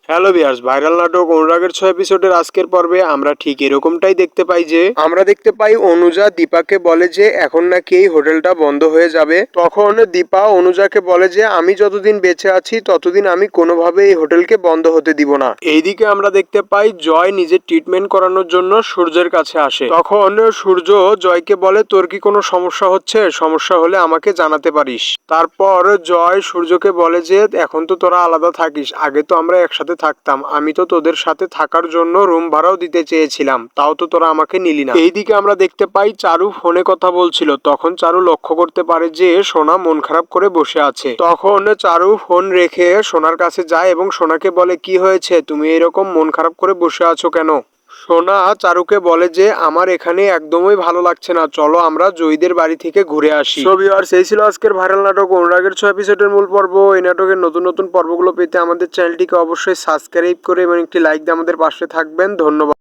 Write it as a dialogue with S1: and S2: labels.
S1: Hello viewers, viral নাটক অনুরাগের ৬ এপিসোডের আজকের পর্বে আমরা ঠিক এরকমটাই দেখতে পাই যে অনুজা দীপাকে বলে যে এখন নাকি এই হোটেলটা বন্ধ হয়ে যাবে। তখন দীপা অনুজাকে বলে যে আমি যতদিন বেঁচে আছি ততদিন আমি কোনোভাবে এই হোটেলকে বন্ধ হতে দিব না। এইদিকে আমরা দেখতে পাই জয় নিজের ট্রিটমেন্ট করানোর জন্য সূর্যের কাছে আসে। তখন সূর্য জয়কে বলে তোর কি কোনো সমস্যা হচ্ছে, সমস্যা হলে আমাকে জানাতে পারিস। তারপর জয় সূর্যকে বলে যে এখন তো তোরা আলাদা থাকিস, আগে তো আমরা একসাথে থাকতাম, আমি তো তোদের সাথে থাকার জন্য রুম ভাড়াও দিতে চেয়েছিলাম, তাও তো তোরা আমাকে নিলি না। এইদিকে আমরা দেখতে পাই চারু ফোনে কথা বলছিল। তখন চারু লক্ষ্য করতে পারে যে সোনা মন খারাপ করে বসে আছে। তখন চারু ফোন রেখে সোনার কাছে যায় এবং সোনাকে বলে কি হয়েছে, তুমি এরকম মন খারাপ করে বসে আছো কেন? সোনা চারুকে বলে যে আমার এখানে একদমই ভালো লাগছে না, চলো আমরা জয়ীদের বাড়ি থেকে ঘুরে আসি। সো ভিউয়ার্স, এই ছিল আজকের ভাইরাল নাটক অনুরাগের ৬ এপিসোডের মূল পর্ব। এই নাটকের নতুন নতুন পর্বগুলো পেতে আমাদের চ্যানেলটিকে অবশ্যই সাবস্ক্রাইব করে এবং একটি লাইক দিয়ে আমাদের পাশে থাকবেন। ধন্যবাদ।